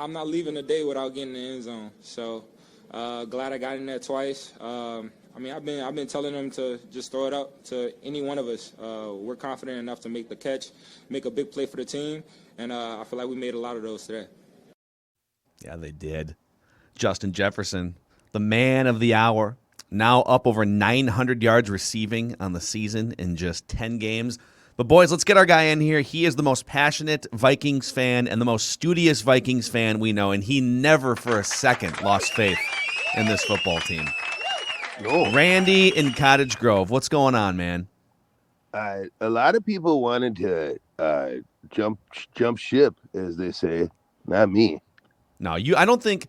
I'm not leaving the day without getting in the end zone. So glad I got in there twice. I mean, I've been telling them to just throw it up to any one of us. We're confident enough to make the catch, make a big play for the team, and I feel like we made a lot of those today. Yeah, they did. Justin Jefferson, the man of the hour, now up over 900 yards receiving on the season in just 10 games. But, boys, let's get our guy in here. He is the most passionate Vikings fan and the most studious Vikings fan we know, and he never for a second lost faith in this football team. No. Randy in Cottage Grove, what's going on, man? A lot of people wanted to jump ship, as they say. Not me. No, I don't think.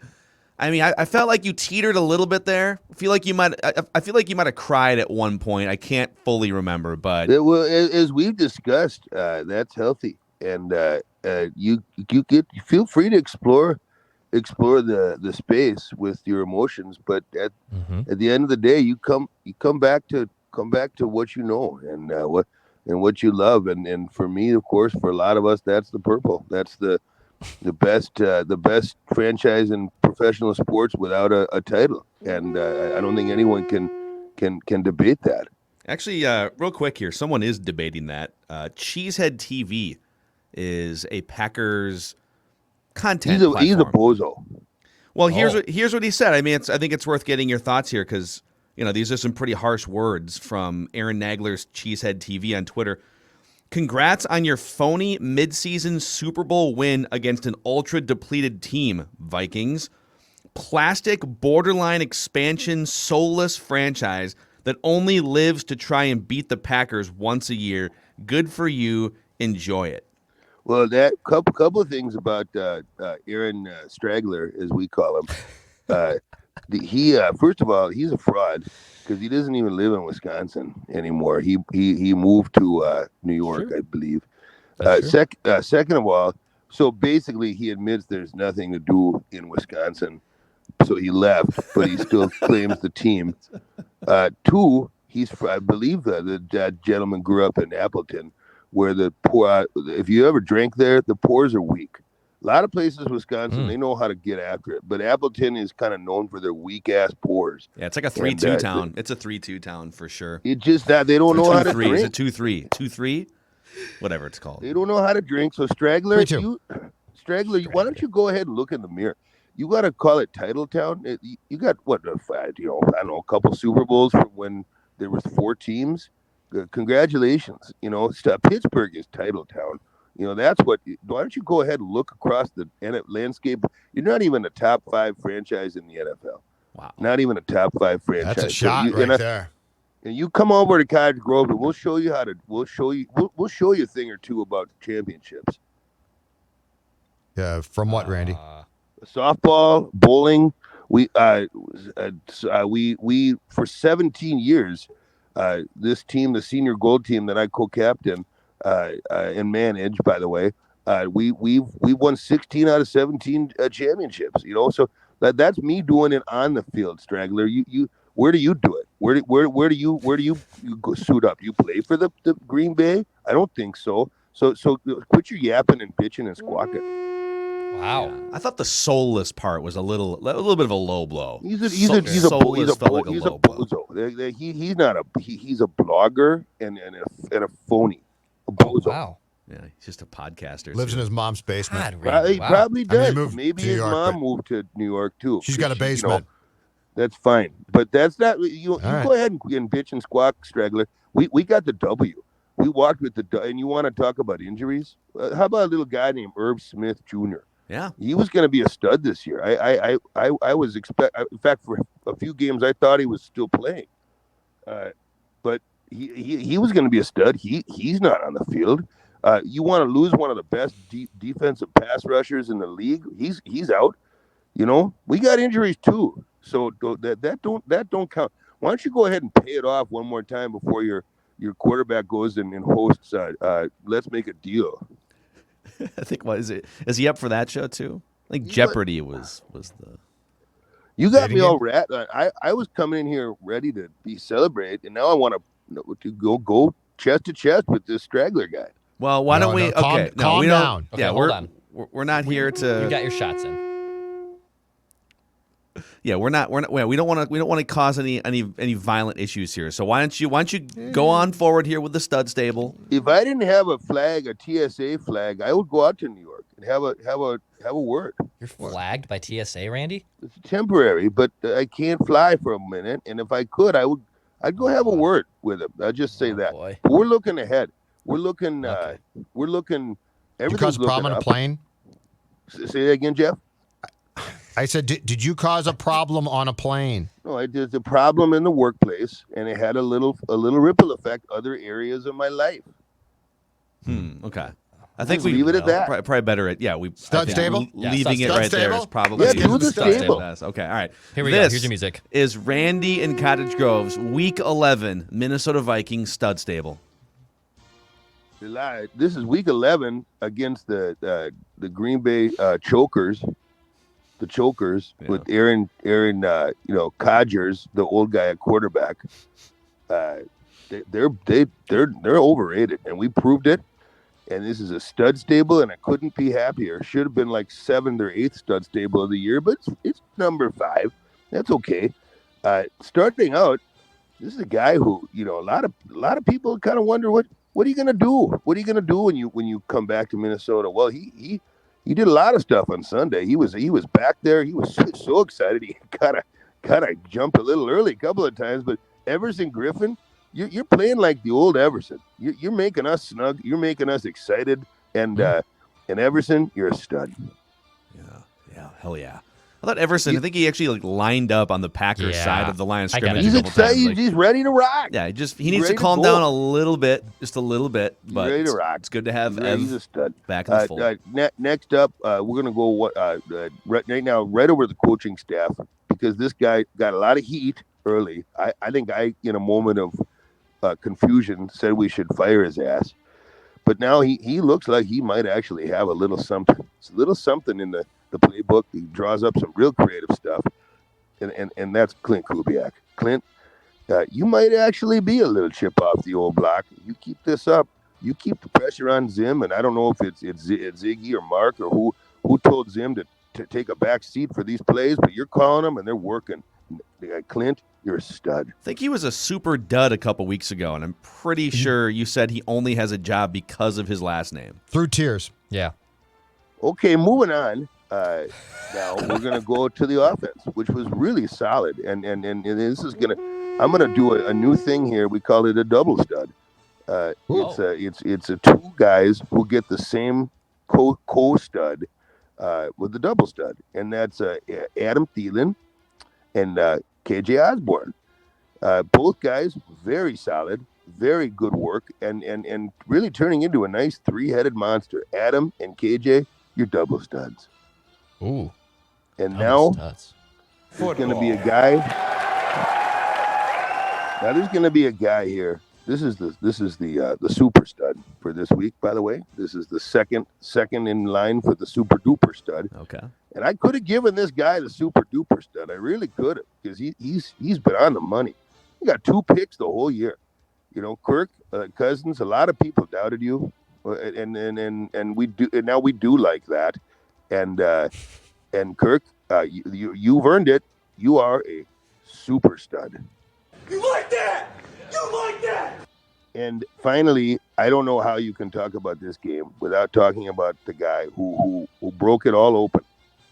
I mean, I felt like you teetered a little bit there. I feel like you might have cried at one point. I can't fully remember, but Well, as we've discussed, that's healthy, and you feel free to explore the space with your emotions. But at the end of the day, you come back to what you know and what you love. And for me, of course, for a lot of us, that's the purple. That's the best franchise in professional sports without a title, and I don't think anyone can debate that. Actually, real quick here, someone is debating that. Cheesehead TV is a Packers content platform. He's a bozo. Well, here's what he said. I mean, I think it's worth getting your thoughts here because these are some pretty harsh words from Aaron Nagler's Cheesehead TV on Twitter. Congrats on your phony midseason Super Bowl win against an ultra-depleted team, Vikings. Plastic, borderline expansion, soulless franchise that only lives to try and beat the Packers once a year. Good for you. Enjoy it. Well, that couple of things about Aaron Straggler, as we call him. He first of all, he's a fraud because he doesn't even live in Wisconsin anymore. He moved to New York, I believe. Second of all, so basically he admits there's nothing to do in Wisconsin, so he left, but he still claims the team. Two, I believe that gentleman grew up in Appleton, where the poor. If you ever drank there, the poors are weak. A lot of places, Wisconsin, they know how to get after it. But Appleton is kind of known for their weak-ass pours. Yeah, it's like a 3-2 town. It's a 3-2 town for sure. It's just that they don't know how to drink. Is it 2-3? 2-3? Whatever it's called. They don't know how to drink. So, Straggler, why don't you go ahead and look in the mirror? You got to call it Title Town. You got, I don't know, a couple Super Bowls from when there was 4 teams. Congratulations. Pittsburgh is Title Town. That's what. Why don't you go ahead and look across the landscape? You're not even a top 5 franchise in the NFL. Wow. Not even a top 5 franchise. That's a shot right there. And you come over to Cottage Grove, and we'll show you we'll show you a thing or two about championships. Yeah, from what, Randy? Softball, bowling. We for 17 years, this team, the senior gold team that I co-captain. And manage, by the way, we won 16 out of 17 championships. So that's me doing it on the field, Straggler. Where do you do it? Where do you go suit up? Do you play for the Green Bay? I don't think so. So quit your yapping and bitching and squawking. Wow, yeah. I thought the soulless part was a little bit of a low blow. He's a bozo. He's a blogger and a phony. Oh, wow. Yeah, he's just a podcaster. Lives in his mom's basement. God, he probably does. I mean, maybe his mom moved to New York too. She's got a basement. That's fine, but that's not. You go ahead and bitch and squawk, Straggler. We got the W. We walked with the and you want to talk about injuries? How about a little guy named Herb Smith Jr.? Yeah, he was going to be a stud this year. I was in fact, for a few games, I thought he was still playing, but. He was going to be a stud. He's not on the field. You want to lose one of the best defensive pass rushers in the league? He's out. We got injuries too. So that don't count. Why don't you go ahead and pay it off one more time before your quarterback goes and hosts Let's Make a Deal. I think is he up for that show too? I think Jeopardy was the. You got me all rat. I was coming in here ready to be celebrated, and now I want to go chest to chest with this Straggler guy. Well, why don't we? Okay, calm down. Yeah, hold on. we're not here to. You got your shots in. Yeah, we don't want to cause any violent issues here. So why don't you go on forward here with the stud stable? If I didn't have a flag, a TSA flag, I would go out to New York and have a word. You're flagged by TSA, Randy? It's temporary, but I can't fly for a minute. And if I could, I'd go have a word with him. I'll just say that. Boy. But we're looking ahead. We're looking. Okay. We're looking. Did you cause a problem on a plane? Say that again, Jeff. I said, did you cause a problem on a plane? No, there's a problem in the workplace, and it had a little ripple effect other areas of my life. Okay. I think we leave it at that. Probably better at we stud stable. Leaving it stud right there stable? is probably do the stable. Okay, all right. Here we go. This Here's your music. Is Randy in Cottage Grove's Week 11 Minnesota Vikings stud stable. This is week 11 against the Green Bay Chokers. The Chokers with Aaron Codgers, the old guy at quarterback. They're overrated, and we proved it. And this is a stud stable, and I couldn't be happier. Should have been like 7th or 8th stud stable of the year, but it's number 5. That's okay. Starting out, this is a guy who a lot of people kind of wonder what are you gonna do? What are you gonna do when you come back to Minnesota? Well, he did a lot of stuff on Sunday. He was back there. He was so excited. He kind of jumped a little early a couple of times. But Everson Griffin, you're playing like the old Everson. You're making us snug. You're making us excited. And Everson, you're a stud. Yeah, hell yeah. I thought Everson. I think he actually lined up on the Packers side of the line of scrimmage. He's a couple excited. times. He's ready to rock. Yeah, he needs to calm down a little bit, just a little bit. But ready to rock. It's good to have He's a stud. back in the fold. Next up, we're gonna go right now, right over the coaching staff, because this guy got a lot of heat early. I think in a moment of confusion, said we should fire his ass, but now he looks like he might actually have a little something. It's a little something in the playbook. He draws up some real creative stuff, and that's Clint Kubiak. Clint, you might actually be a little chip off the old block. You keep this up. You keep the pressure on Zim, and I don't know if it's Ziggy or Mark or who told Zim to take a back seat for these plays, but you're calling them and they're working. Clint, you're a stud. I think he was a super dud a couple weeks ago, and I'm pretty sure you said he only has a job because of his last name. Through tears. Yeah. Okay, moving on. Now we're gonna go to the offense, which was really solid, and this is I'm gonna do a new thing here. We call it a double stud. It's 2 guys who get the same co stud with the double stud, and that's Adam Thielen and KJ Osborne. Both guys very solid, very good work, and really turning into a nice 3-headed monster. Adam and KJ, you're double studs. Ooh. And now Studs. there's going to be a guy. Now there's going to be a guy here. This is the super stud for this week, by the way. This is the second in line for the super duper stud. Okay. And I could have given this guy the super duper stud. I really could have, because he's been on the money. He got 2 picks the whole year. Kirk Cousins. A lot of people doubted you, and we do. And now we do like that. And Kirk, you've earned it. You are a super stud. You like that? You like that? And finally, I don't know how you can talk about this game without talking about the guy who broke it all open,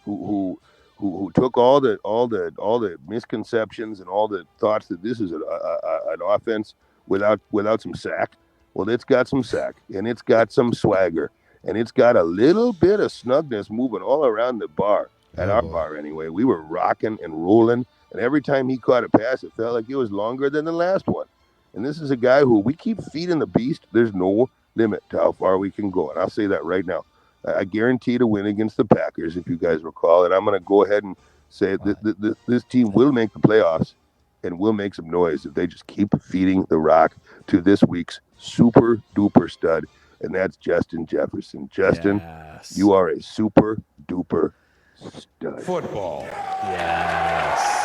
who took all the misconceptions and all the thoughts that this is an offense without some sack. Well, it's got some sack, and it's got some swagger, and it's got a little bit of snugness moving all around the bar, at our bar anyway. We were rocking and rolling, and every time he caught a pass, it felt like it was longer than the last one. And this is a guy who we keep feeding the beast. There's no limit to how far we can go, and I'll say that right now. I guarantee to win against the Packers, if you guys recall, and I'm going to go ahead and say this team will make the playoffs and will make some noise if they just keep feeding the rock to this week's super duper stud, and that's Justin Jefferson. Justin, you are a super duper stud. Football. Yes.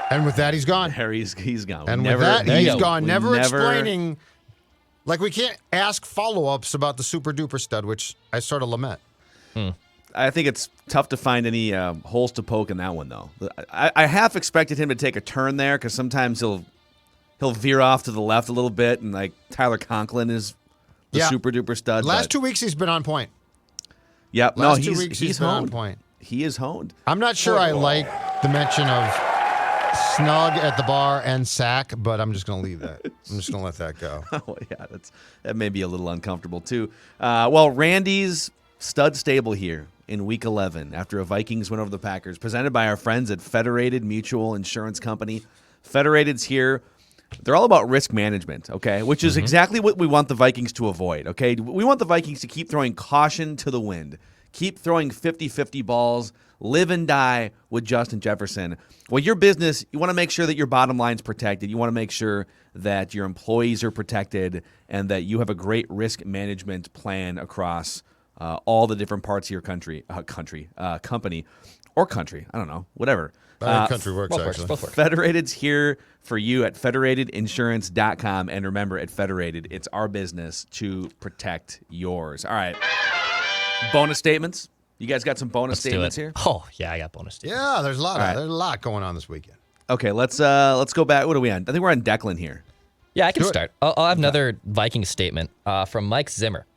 And with that, he's gone. Harry's gone. And Never- with that, there he's you go. gone. We Never explaining. Like, we can't ask follow-ups about the super duper stud, which I sort of lament. I think it's tough to find any holes to poke in that one, though. I half expected him to take a turn there because sometimes he'll veer off to the left a little bit, and like Tyler Conklin is the super duper stud. Last 2 weeks he's been on point. Yep. Last 2 weeks he's been on point. He is honed. I'm not sure I like the mention of snug at the bar and sack, but I'm just going to leave that. I'm just going to let that go. Oh, yeah, that may be a little uncomfortable, too. Well, Randy's stud stable here in Week 11 after a Vikings win over the Packers, presented by our friends at Federated Mutual Insurance Company. Federated's here. They're all about risk management, okay, which is exactly what we want the Vikings to avoid, okay? We want the Vikings to keep throwing caution to the wind, keep throwing 50-50 balls, live and die with Justin Jefferson. Well, your business, you want to make sure that your bottom line's protected. You want to make sure that your employees are protected and that you have a great risk management plan across all the different parts of your company, or country. I don't know, whatever. Country works, actually. Federated's here for you at federatedinsurance.com. And remember, at Federated, it's our business to protect yours. All right. Bonus statements. You guys got some bonus statements here? Oh, yeah, I got bonus statements. Yeah, there's a lot going on this weekend. Okay, let's go back. What are we on? I think we're on Declan here. Yeah, I can start. I'll have another Viking statement from Mike Zimmer.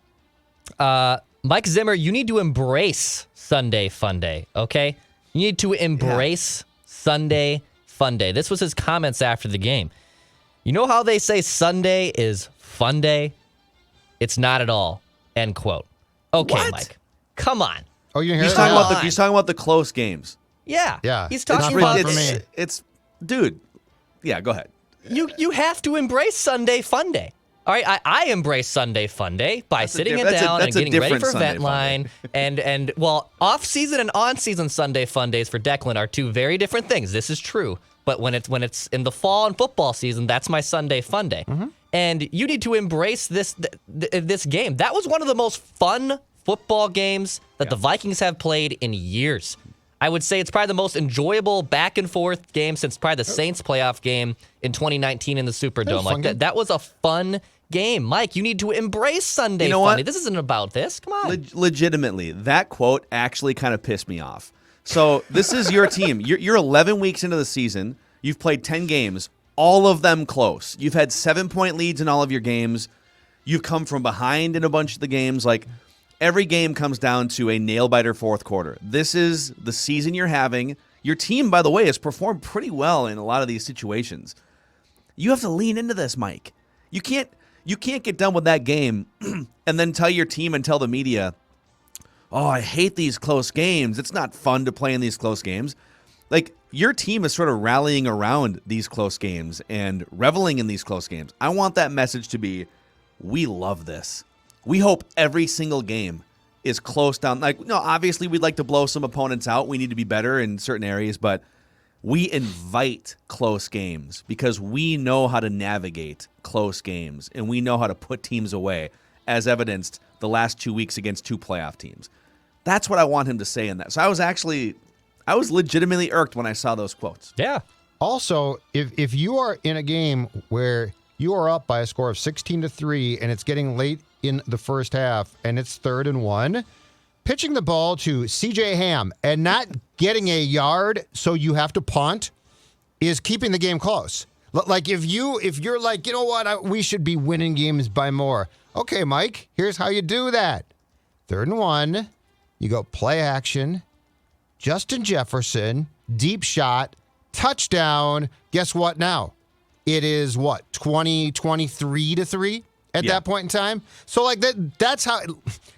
Mike Zimmer, you need to embrace Sunday Fun Day, okay? You need to embrace Sunday Fun Day. This was his comments after the game. You know how they say Sunday is fun day? It's not at all. End quote. Okay, What? Mike. Come on. Oh, you hear He's it? talking about the close games. Yeah. Yeah. He's It's talking not about for me. It's dude. Yeah, go ahead. You have to embrace Sunday Fun Day. All right, I embrace Sunday Fun Day by sitting it down and getting ready for Vent Line. And off-season and on-season Sunday Fun Days for Declan are two very different things. This is true. But when it's in the fall and football season, that's my Sunday Fun Day. And you need to embrace this game. That was one of the most fun football games that the Vikings have played in years. I would say it's probably the most enjoyable back-and-forth game since probably the Saints playoff game in 2019 in the Superdome. Like that was a fun game. Mike, you need to embrace Sunday Fun Day. This isn't about this. Come on. Legitimately, that quote actually kind of pissed me off. So this is your team. You're 11 weeks into the season. You've played 10 games, all of them close. You've had 7-point leads in all of your games. You've come from behind in a bunch of the games. Like, every game comes down to a nail-biter fourth quarter. This is the season you're having. Your team, by the way, has performed pretty well in a lot of these situations. You have to lean into this, Mike. You can't get done with that game and then tell your team and tell the media, oh, I hate these close games. It's not fun to play in these close games. Like, your team is sort of rallying around these close games and reveling in these close games. I want that message to be, we love this. We hope every single game is close down. Like, no, obviously we'd like to blow some opponents out. We need to be better in certain areas, but we invite close games because we know how to navigate close games and we know how to put teams away, as evidenced the last 2 weeks against 2 playoff teams. That's what I want him to say in that. So I was legitimately irked when I saw those quotes. Yeah. Also, if you are in a game where you are up by a score of 16-3 and it's getting late in the first half and it's 3rd and 1, pitching the ball to CJ Ham and not getting a yard so you have to punt is keeping the game close. Like if you're like, you know what, we should be winning games by more. Okay, Mike, here's how you do that. 3rd and 1, you go play action, Justin Jefferson, deep shot, touchdown. Guess what now? It is what, 23-3 at that point in time? So like that's how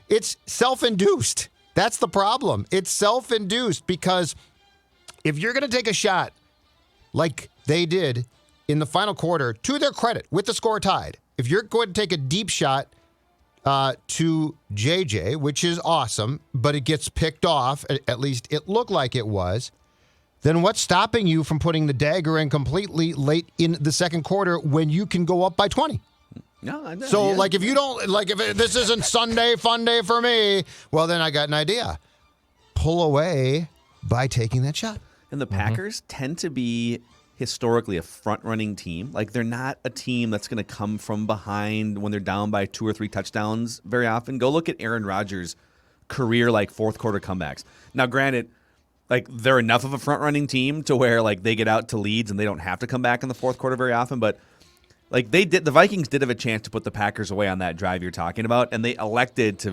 it's self-induced. That's the problem. It's self-induced because if you're going to take a shot like they did in the final quarter, to their credit, with the score tied, if you're going to take a deep shot to JJ, which is awesome, but it gets picked off, at least it looked like it was, then what's stopping you from putting the dagger in completely late in the second quarter when you can go up by 20? No, I know. So, like, if you don't, like, if this isn't Sunday Fun Day for me, well, then I got an idea. Pull away by taking that shot. And the Packers tend to be historically a front-running team. Like, they're not a team that's going to come from behind when they're down by 2 or 3 touchdowns very often. Go look at Aaron Rodgers' career like fourth quarter comebacks. Now, granted, like they're enough of a front running team to where like they get out to leads and they don't have to come back in the fourth quarter very often, but like the Vikings did have a chance to put the Packers away on that drive you're talking about, and they elected to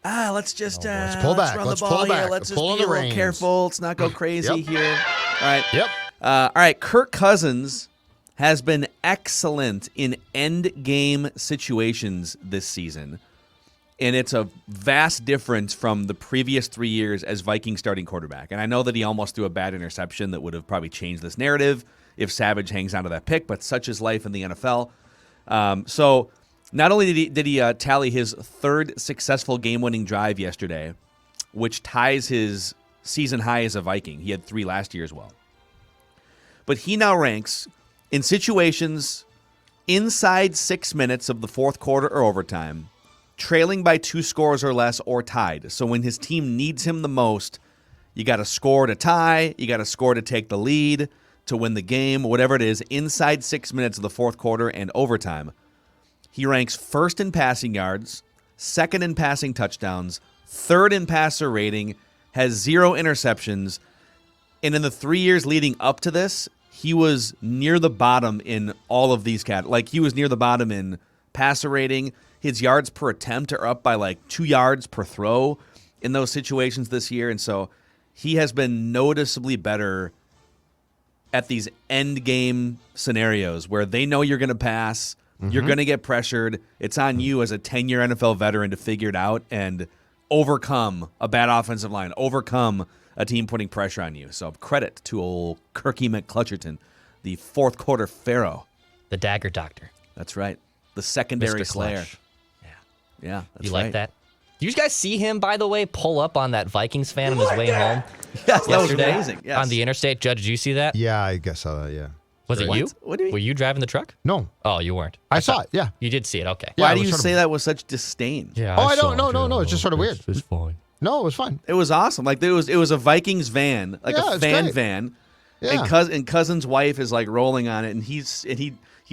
let's just let's pull back. Run Let's the ball pull back. here. Let's just Pull be the a little reins. careful. Let's not go crazy Yep. here. All right. Yep. All right. Kirk Cousins has been excellent in end game situations this season, and it's a vast difference from the previous 3 years as Viking starting quarterback. And I know that he almost threw a bad interception that would have probably changed this narrative if Savage hangs on to that pick, but such is life in the NFL. So not only did he tally his third successful game-winning drive yesterday, which ties his season high as a Viking. He had 3 last year as well. But he now ranks in situations inside 6 minutes of the fourth quarter or overtime, trailing by 2 scores or less or tied. So when his team needs him the most, you got to score to tie, you got to score to take the lead, to win the game, whatever it is, inside 6 minutes of the fourth quarter and overtime. He ranks first in passing yards, second in passing touchdowns, third in passer rating, has 0 interceptions, and in the 3 years leading up to this, he was near the bottom in all of these categories. Like, he was near the bottom in passer rating. His yards per attempt are up by like 2 yards per throw in those situations this year, and so he has been noticeably better at these end game scenarios where they know you're going to pass, you're going to get pressured. It's on you as a 10-year NFL veteran to figure it out and overcome a bad offensive line, overcome a team putting pressure on you. So credit to old Kirky McClutcherton, the fourth quarter pharaoh. The dagger doctor. That's right. The secondary Mr. slayer. Clutch. Yeah, that's You right. like that? Did you guys see him, by the way, pull up on that Vikings fan on his way home? Yes, that was yesterday amazing. Yes. On the interstate. Judge, did you see that? Yeah, I guess so. Yeah. Was it What? you? What do you mean? Were you driving the truck? No, Oh, you weren't. I saw it. Yeah. You did see it. Okay. Yeah, Why it do was you sort of- say that with such disdain? Yeah. Oh, I don't. No. It's just sort of weird. It's fine. No, it was fine. It was awesome. Like it was a Vikings van, like Yeah, a it's fan great. van, Yeah. and Cousins' wife is like rolling on it, and he's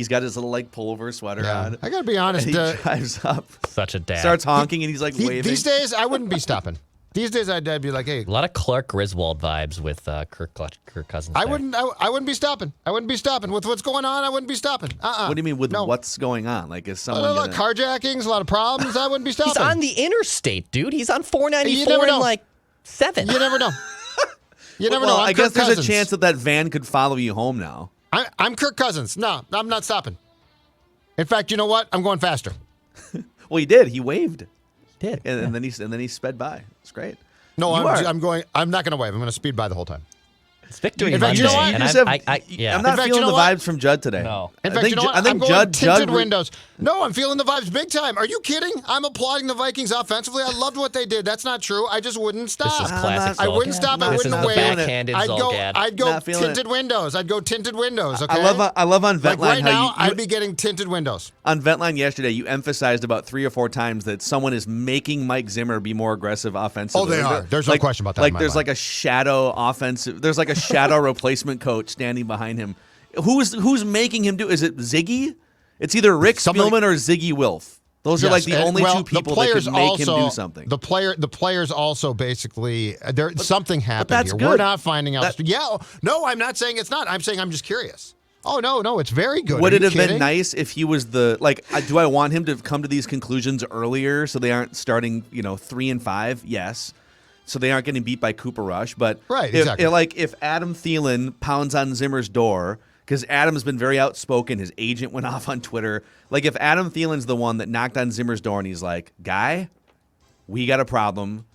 got his little like pullover sweater Yeah. on. I gotta be honest. And he drives up, Such a dad. starts honking, and he's like waving. These days, I wouldn't be stopping. These days, I'd be like, hey, A lot of Clark Griswold vibes with Kirk Cousins. I there. wouldn't be stopping. I wouldn't be stopping with what's going on. I wouldn't be stopping. What do you mean with no. what's going on? Like is A someone lot of gonna... carjackings, a lot of problems. I wouldn't be stopping. He's on the interstate, dude. He's on You 494 never and know. like 7. You never know. You never Well, know. I'm I guess Kirk there's Cousins. a chance that van could follow you home now. I'm Kirk Cousins. No, I'm not stopping. In fact, you know what? I'm going faster. Well, he did. He waved, Did. and then he sped by. It's great. No, You are. I'm going. I'm not going to wave. I'm going to speed by the whole time. It's Victory In fact, Monday. you know what? And You just I'm, have- yeah. I'm not In fact, feeling you know the what? vibes from Judd today. No. In I fact, think you know what? I think I'm going Judd tinted windows. No, I'm feeling the vibes big time. Are you kidding? I'm applauding the Vikings offensively. I loved what they did. That's not true. I just wouldn't stop. This is classic I Zolgad. wouldn't stop. I This wouldn't is the wave. backhanded I'd go. Zolgad. I'd go Not feeling tinted it. windows. I'd go tinted windows. Okay. I love on like Ventline right how now. you I'd be getting tinted windows. on Ventline yesterday, you emphasized about 3 or 4 times that someone is making Mike Zimmer be more aggressive offensively. Oh, they are. There's no question about that in Like my there's mind. like a shadow offensive. There's like a shadow replacement coach standing behind him. Who's making him do? Is it Ziggy? It's either Rick Spielman or Ziggy Wilf. Those are like the only two people that could make him do something. The players also basically something happened that's here. good. We're not finding out. That- Yeah, no, I'm not saying it's not. I'm saying I'm just curious. Oh no, it's very good. Would Are it you have been kidding? nice if he was the like? Do I want him to come to these conclusions earlier so they aren't starting 3 and 5? Yes, so they aren't getting beat by Cooper Rush. But Right, if, exactly. if Adam Thielen pounds on Zimmer's door because Adam's been very outspoken, his agent went off on Twitter. Like if Adam Thielen's the one that knocked on Zimmer's door and he's like, "Guy, we got a problem.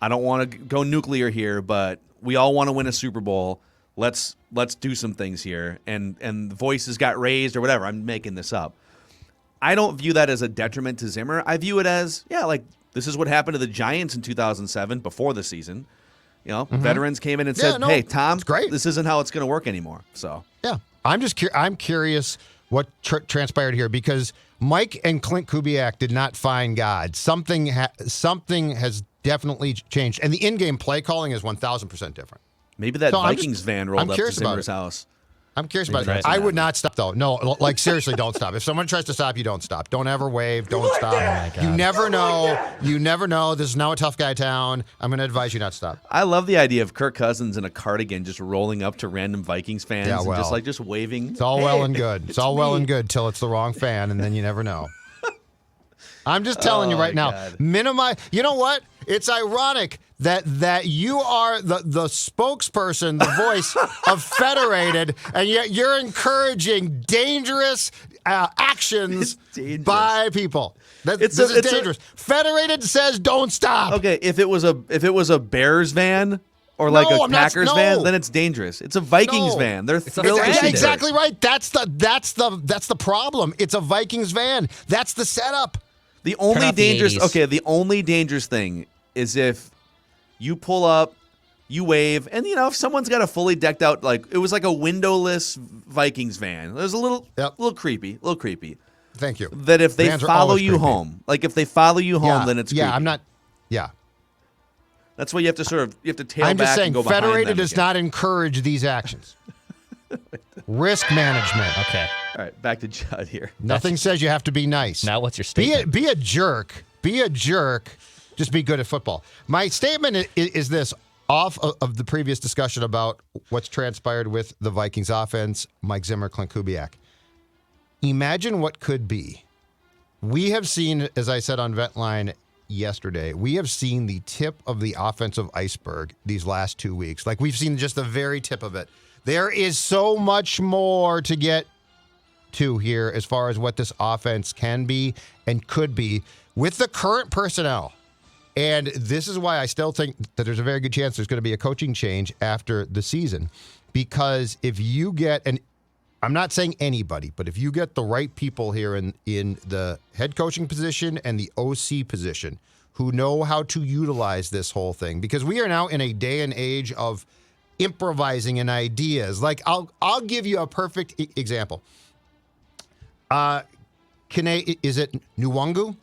I don't want to go nuclear here, but we all want to win a Super Bowl. Let's do some things here." And the voices got raised or whatever. I'm making this up. I don't view that as a detriment to Zimmer. I view it as, like this is what happened to the Giants in 2007 before the season. Veterans came in and said, "Hey, Tom, it's great. this isn't how it's going to work anymore." So Yeah, I'm curious what transpired here because Mike and Clint Kubiak did not find God. Something has definitely changed, and the in-game play calling is 1,000% different. maybe that So Vikings van rolled I'm up to curious about Zimmer's it. house. I'm curious about it. I would not stop, though. No, like, seriously, don't stop. If someone tries to stop you, don't stop. Don't ever wave. Don't stop. Oh, you never know. You never know. This is now a tough guy town. I'm going to advise you not to stop. I love the idea of Kirk Cousins in a cardigan just rolling up to random Vikings fans and just waving. It's all well and good. It's all well and good till it's the wrong fan, and then you never know. I'm just telling you right now. Minimize. You know what? It's ironic that you are the spokesperson, the voice of Federated, and yet you're encouraging dangerous actions by people. This is dangerous. Federated says don't stop. Okay, if it was a Bears van or like a Packers van, then it's dangerous. It's a Vikings van. They're thrilled to see it. Exactly right. That's the problem. It's a Vikings van. That's the setup. The only dangerous thing is if you pull up, you wave, and if someone's got a fully decked out, like it was like a windowless Vikings van. It was a little creepy. Thank you. That if they follow you home, then it's creepy. I'm not. Yeah. That's why you have to tail I'm back just saying, and go behind Federated them does again. not encourage these actions. Risk management. Okay. All right, back to Judd here. Nothing says you have to be nice. Now what's your statement? Be a jerk. Be a jerk. Just be good at football. My statement is this, off of the previous discussion about what's transpired with the Vikings offense, Mike Zimmer, Clint Kubiak. Imagine what could be. We have seen, as I said on Ventline yesterday, we have seen the tip of the offensive iceberg these last 2 weeks. Like, we've seen just the very tip of it. There is so much more to get to here as far as what this offense can be and could be with the current personnel. And this is why I still think that there's a very good chance there's going to be a coaching change after the season. Because if you get, and I'm not saying anybody, but if you get the right people here in the head coaching position and the OC position who know how to utilize this whole thing, because we are now in a day and age of improvising and ideas. Like, I'll give you a perfect example. Is it Nwangu?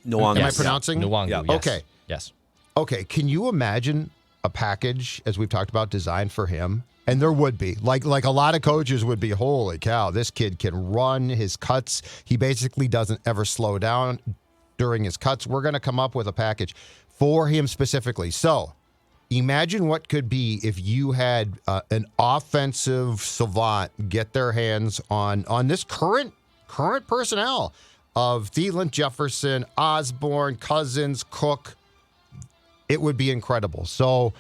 Nwangu. Am I pronouncing? Nwangu, yeah. yes. Okay. Yes. Okay, can you imagine a package, as we've talked about, designed for him? And there would be. Like a lot of coaches would be, holy cow, this kid can run his cuts. He basically doesn't ever slow down during his cuts. We're going to come up with a package for him specifically. So imagine what could be if you had an offensive savant get their hands on this current personnel of Thielen, Jefferson, Osborne, Cousins, Cook. It would be incredible. So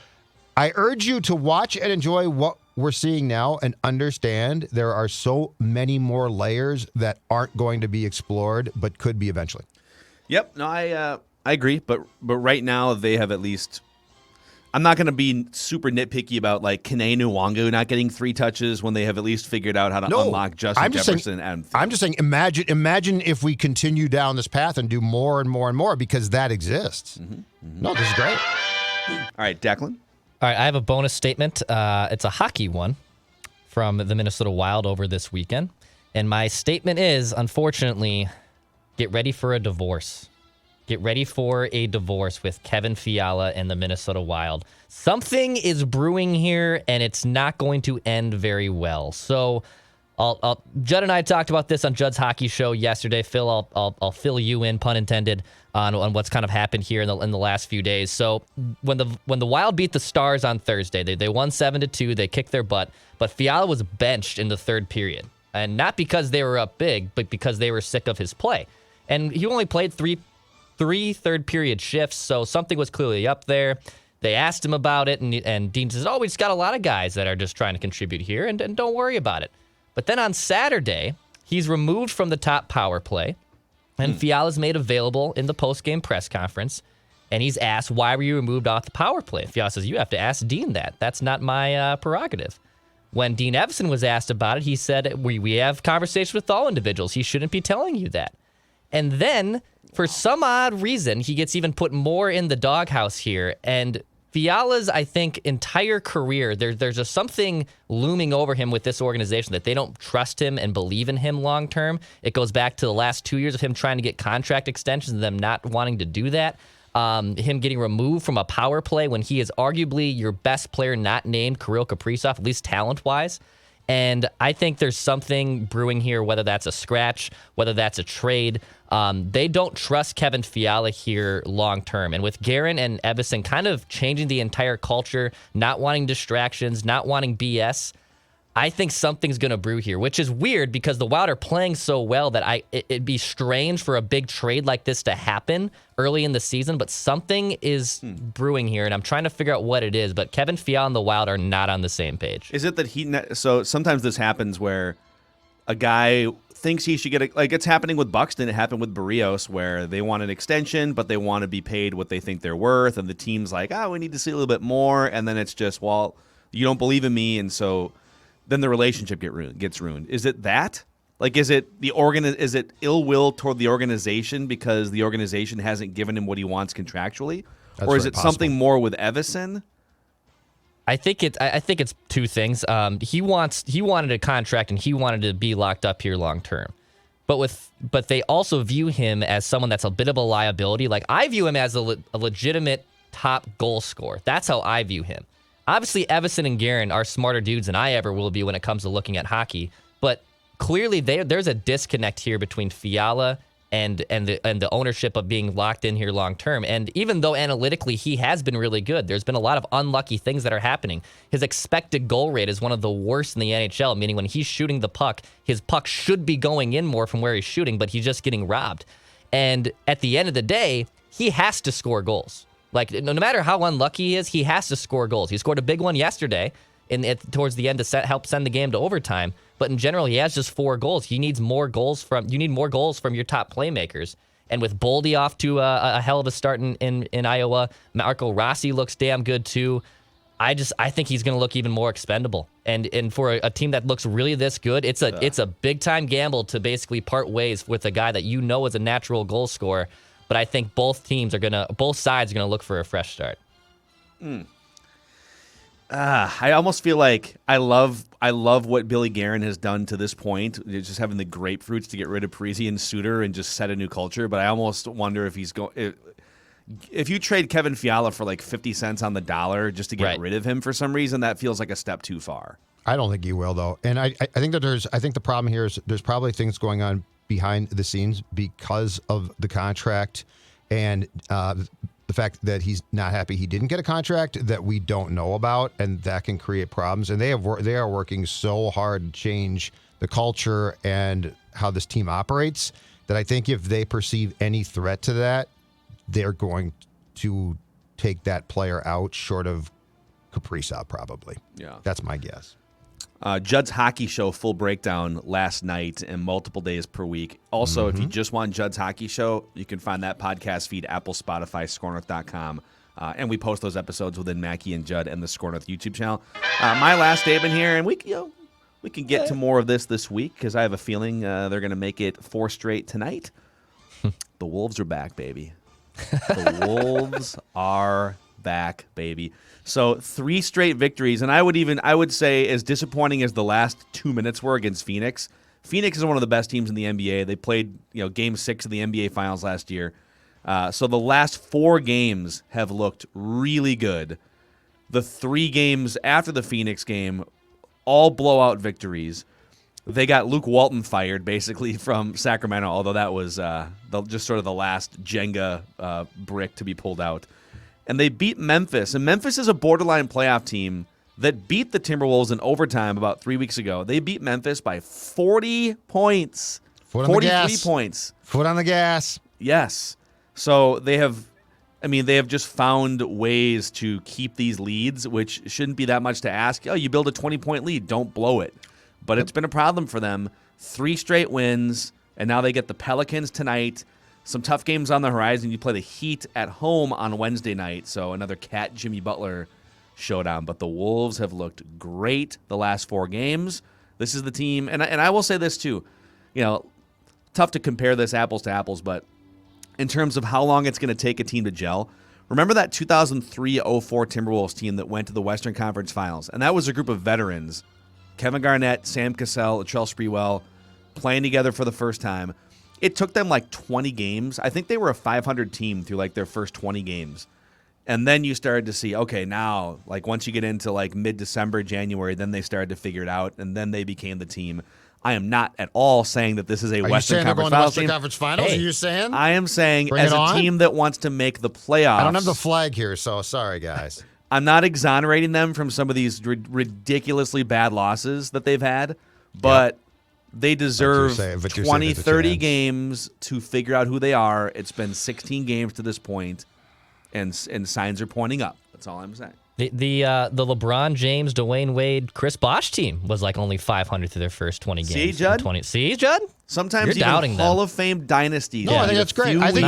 I urge you to watch and enjoy what we're seeing now and understand there are so many more layers that aren't going to be explored but could be eventually. Yep. No, I agree. But right now they have at least. I'm not going to be super nitpicky about like Kene Nwangu not getting 3 touches when they have at least figured out how to unlock Justin Jefferson. I'm just saying, imagine if we continue down this path and do more and more and more, because that exists. Mm-hmm. Mm-hmm. No, this is great. All right, Declan. All right, I have a bonus statement. It's a hockey one from the Minnesota Wild over this weekend. And my statement is, unfortunately, get ready for a divorce. Get ready for a divorce with Kevin Fiala and the Minnesota Wild. Something is brewing here, and it's not going to end very well. So, Judd and I talked about this on Judd's Hockey Show yesterday. Phil, I'll fill you in, pun intended, on what's kind of happened here in the last few days. So, when the Wild beat the Stars on Thursday, they won 7-2. They kicked their butt, but Fiala was benched in the third period, and not because they were up big, but because they were sick of his play. And he only played three third period shifts, so something was clearly up there. They asked him about it, and Dean says, we just got a lot of guys that are just trying to contribute here, and don't worry about it. But then on Saturday, he's removed from the top power play, and Fiala's made available in the post-game press conference, and he's asked, why were you removed off the power play? Fiala says, you have to ask Dean that. That's not my prerogative. When Dean Evison was asked about it, he said, we have conversations with all individuals. He shouldn't be telling you that. And then, for some odd reason, he gets even put more in the doghouse here. And Fiala's, I think, entire career, there's just something looming over him with this organization that they don't trust him and believe in him long term. It goes back to the last 2 years of him trying to get contract extensions and them not wanting to do that. Him getting removed from a power play when he is arguably your best player not named Kirill Kaprizov, at least talent-wise. And I think there's something brewing here, whether that's a scratch, whether that's a trade. They don't trust Kevin Fiala here long term. And with Guerin and Evison kind of changing the entire culture, not wanting distractions, not wanting BS, I think something's going to brew here, which is weird because the Wild are playing so well that it'd be strange for a big trade like this to happen early in the season, but something is brewing here, and I'm trying to figure out what it is, but Kevin Fiala and the Wild are not on the same page. Is it that so sometimes this happens where a guy thinks he should get like it's happening with Buxton, it happened with Barrios, where they want an extension, but they want to be paid what they think they're worth, and the team's like, we need to see a little bit more, and then it's just, well, you don't believe in me, and so then the relationship gets ruined. Is it that? Like, is it is it ill will toward the organization because the organization hasn't given him what he wants contractually, or is it something more with Evison? I think it's two things. He wanted a contract and he wanted to be locked up here long term, but they also view him as someone that's a bit of a liability. Like I view him as a legitimate top goal scorer. That's how I view him. Obviously, Evison and Guerin are smarter dudes than I ever will be when it comes to looking at hockey. But clearly, there's a disconnect here between Fiala and the ownership of being locked in here long term. And even though analytically he has been really good, there's been a lot of unlucky things that are happening. His expected goal rate is one of the worst in the NHL, meaning when he's shooting the puck, his puck should be going in more from where he's shooting, but he's just getting robbed. And at the end of the day, he has to score goals. Like, no matter how unlucky he is, he has to score goals. He scored a big one yesterday towards the end to help send the game to overtime. But in general, he has just 4 goals. You need more goals from your top playmakers. And with Boldy off to a hell of a start in Iowa, Marco Rossi looks damn good too. I think he's going to look even more expendable. And for a team that looks really this good, it's a big time gamble to basically part ways with a guy that you know is a natural goal scorer. But I think both sides are gonna look for a fresh start. I almost feel like I love what Billy Guerin has done to this point, just having the grapefruits to get rid of Parise and Suter and just set a new culture. But I almost wonder if he's going. If you trade Kevin Fiala for like 50 cents on the dollar just to get rid of him for some reason, that feels like a step too far. I don't think you will though, and I think that I think the problem here is there's probably things going on behind the scenes because of the contract and the fact that he's not happy he didn't get a contract that we don't know about, and that can create problems. And they are working so hard to change the culture and how this team operates that I think if they perceive any threat to that, they're going to take that player out short of Kaprizov probably. Yeah. That's my guess. Judd's Hockey Show full breakdown last night and multiple days per week. Also, if you just want Judd's Hockey Show, you can find that podcast feed, Apple, Spotify, SKORNorth.com. And we post those episodes within Mackie and Judd and the SKOR North YouTube channel. My last day been here, and we can get to more of this week because I have a feeling they're going to make it 4 straight tonight. The Wolves are back, baby. The Wolves are back, baby. So 3 straight victories, and I would say as disappointing as the last 2 minutes were against Phoenix. Phoenix is one of the best teams in the NBA. They played Game 6 of the NBA Finals last year. So the last 4 games have looked really good. The 3 games after the Phoenix game, all blowout victories. They got Luke Walton fired basically from Sacramento, although that was just sort of the last Jenga brick to be pulled out. And they beat Memphis. And Memphis is a borderline playoff team that beat the Timberwolves in overtime about 3 weeks ago. They beat Memphis by 40 points. 43 points. Foot on the gas. Yes. So they have just found ways to keep these leads, which shouldn't be that much to ask. You build a 20-point lead. Don't blow it. But it's been a problem for them. 3 straight wins, and now they get the Pelicans tonight. Some tough games on the horizon. You play the Heat at home on Wednesday night, so another Cat Jimmy Butler showdown. But the Wolves have looked great the last 4 games. This is the team, and I will say this too. Tough to compare this apples to apples, but in terms of how long it's going to take a team to gel, remember that 2003-04 Timberwolves team that went to the Western Conference Finals, and that was a group of veterans. Kevin Garnett, Sam Cassell, Latrell Sprewell playing together for the first time. It took them like 20 games. I think they were a 500 team through like their first 20 games. And then you started to see, okay, now, like once you get into like mid-December, January, then they started to figure it out, and then they became the team. I am not at all saying that this is a Western Conference Finals team. Conference Finals? Are you saying? I am saying as a team that wants to make the playoffs. I don't have the flag here, so sorry, guys. I'm not exonerating them from some of these ridiculously bad losses that they've had, but they deserve 20, 30 games to figure out who they are. It's been 16 games to this point, and signs are pointing up. That's all I'm saying. The LeBron James, Dwayne Wade, Chris Bosh team was like only 500 through their first 20 games. See, Judd? See, Judd? Sometimes You're even doubting Hall them. of Fame dynasties. No, I think that's great. I think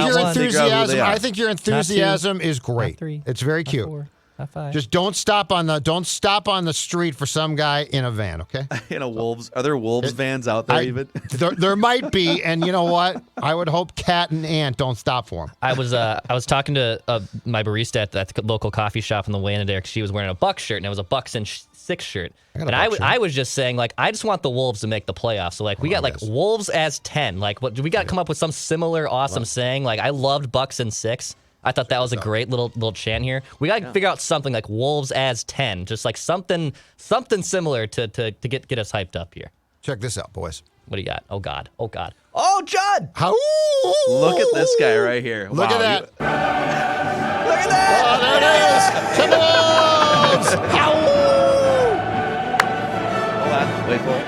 your enthusiasm is great. Not 3, it's very not cute. 4, not 5. Just don't stop on the street for some guy in a van, okay? In a Wolves, are there Wolves vans out there even? There might be, and you know what? I would hope Cat and Ant don't stop for him. I was talking to my barista at the local coffee shop on the way in there. She was wearing a Bucks shirt, and it was a Bucks and 6 shirt. I was just saying, like, I just want the Wolves to make the playoffs. So, like, we got like Wolves as 10. Like, what we got to come up with some similar awesome saying. Like, I loved Bucks and 6. I thought that was a great little chant here. We got to figure out something like Wolves as 10, just like something similar to get us hyped up here. Check this out, boys. What do you got? Oh God! Oh God! Oh Judd! Look at this guy right here. Look at that! Look at that! Oh, there it is! Timberwolves! Hold on. Wait for it.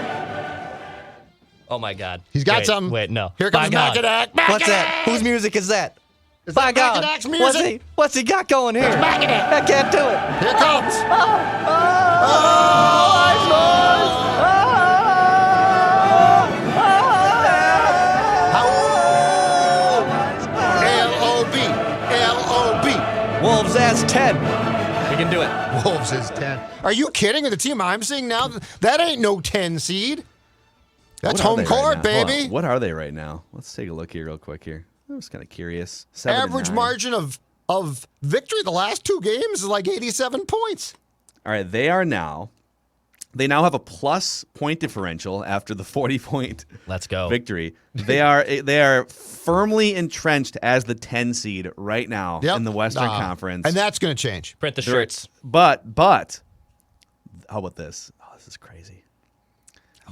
Oh my God! He's got something. Wait, no. Here comes Macadac. What's that? Whose music is that? Is By that God! Macadac's music? What's he got going here? Macadac. I can't do it. Here comes. L-O-B. Wolves as 10. We can do it. Wolves is 10. Are you kidding? The team I'm seeing now, that ain't no 10 seed. That's home court, baby. What are they right now? Let's take a look here real quick here. I was kind of curious. Average margin of victory the last 2 games is like 87 points. All right, they now have a plus point differential after the 40-point Let's go. victory. They are firmly entrenched as the 10 seed right now in the Western Conference. And that's going to change. Print the shirts. But how about this? Oh, this is crazy.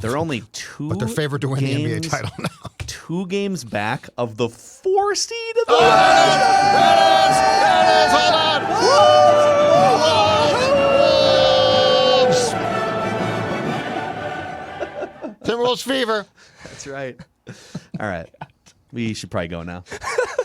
They're only 2 But they're favored to win the NBA title now. 2 games back of the 4 seed of the There it is! Hold on! Wolves! Timberwolves fever. That's right. All right. We should probably go now.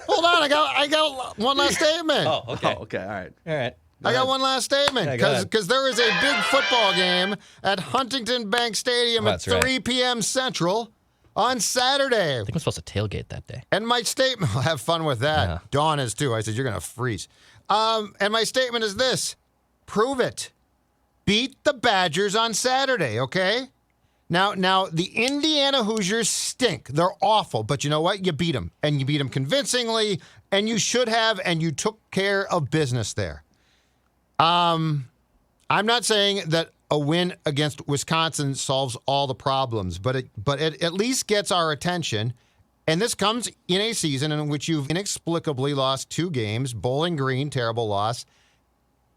Hold on, I got one last statement. Oh, okay. Oh, okay. All right. All right. I got one last statement Yeah, go ahead. because there is a big football game at Huntington Bank Stadium at That's right. 3 p.m. Central on Saturday. I think I'm supposed to tailgate that day. And my statement, I'll have fun with that. Yeah. Dawn is too. I said, you're going to freeze. And my statement is this: prove it. Beat the Badgers on Saturday, okay? Now, the Indiana Hoosiers stink. They're awful, but you know what? You beat them, and you beat them convincingly, and you should have, and you took care of business there. I'm not saying that a win against Wisconsin solves all the problems, but it at least gets our attention. And this comes in a season in which you've inexplicably lost 2 games. Bowling Green, terrible loss.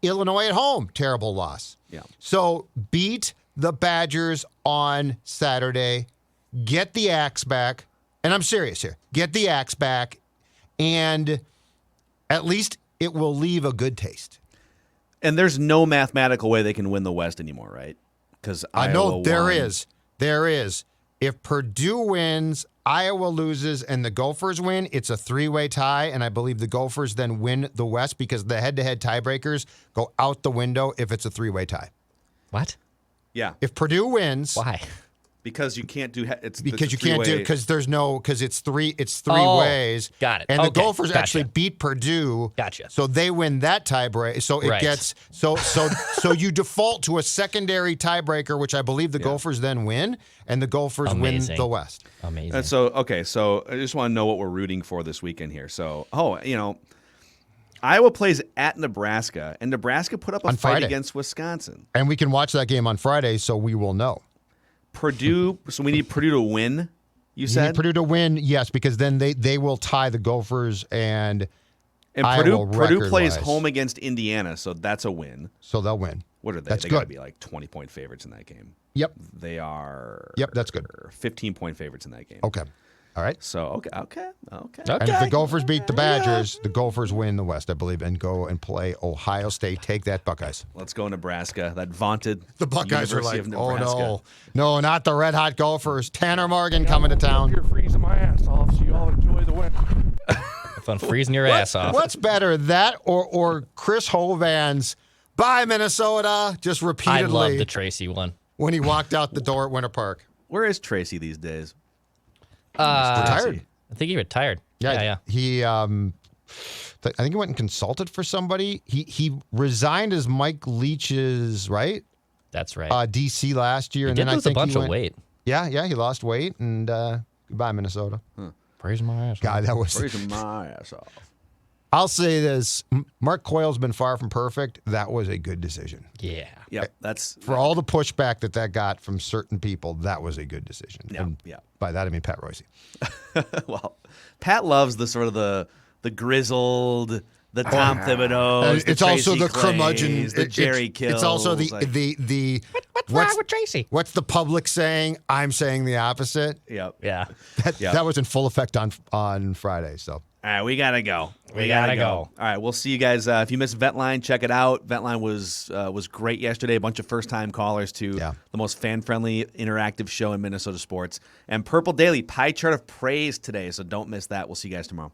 Illinois at home, terrible loss. Yeah. So beat the Badgers on Saturday. Get the axe back. And I'm serious here. Get the axe back. And at least it will leave a good taste. And there's no mathematical way they can win the West anymore, right? Because I know there is. There is. If Purdue wins, Iowa loses, and the Gophers win, it's a 3-way tie, and I believe the Gophers then win the West because the head-to-head tiebreakers go out the window if it's a 3-way tie. What? Yeah. If Purdue wins, Why? Because you can't do it's because you three-way. can't do because it's three Oh, ways. got it. And the Okay, Gophers gotcha. actually beat Purdue. Gotcha. So they win that tiebreak. So it Right. gets so you default to a secondary tiebreaker, which I believe the Gophers then win, and the Gophers Amazing. win the West. Amazing. And so I just want to know what we're rooting for this weekend here. So, Iowa plays at Nebraska, and Nebraska put up a On fight Friday. against Wisconsin. And we can watch that game on Friday, so we will know. Purdue, so we need Purdue to win, you You said? need Purdue to win, yes, because then they will tie the Gophers and And Iowa Purdue plays record-wise. home against Indiana, so that's a win. So they'll win. What are they? That's They got to good. be like 20-point favorites in that game. Yep. They are. Yep, that's good. 15-point favorites in that game. Okay. All right. So okay. And if the Gophers beat the Badgers, the Gophers win the West, I believe, and go and play Ohio State. Take that, Buckeyes. Let's go Nebraska. That vaunted The Buckeyes University are of like, oh Nebraska. no, not the Red Hot Gophers. Tanner Morgan coming to town. You're freezing my ass off, so you all enjoy the winter. Have fun freezing your ass off. What's better, that or Chris Hovan's "Bye Minnesota" just I repeatedly love the Tracy one. when he walked out the door at Winter Park? Where is Tracy these days? Retired. I think he retired. Yeah. He I think he went and consulted for somebody. He resigned as Mike Leach's That's right. DC last year, he and did then I lose think a bunch he of went, weight. Yeah, he lost weight, and goodbye Minnesota. Praise my ass. God, that was. Freezing my ass off. I'll say this: Mark Coyle's been far from perfect. That was a good decision. Yeah. Yep, that's For all the pushback that got from certain people, that was a good decision. Yeah, And yeah. by that I mean Pat Royce. well. Pat loves the sort of the grizzled, the Tom Thibodeau. It's also the curmudgeon, the Jerry Kills. It's also the What's wrong with Tracy? What's the public saying? I'm saying the opposite. Yep. Yeah. That was in full effect on Friday. So. All right, we gotta go. We gotta go. All right, we'll see you guys. If you missed Ventline, check it out. Ventline was great yesterday. A bunch of first-time callers to the most fan-friendly, interactive show in Minnesota sports. And Purple Daily, pie chart of praise today, so don't miss that. We'll see you guys tomorrow.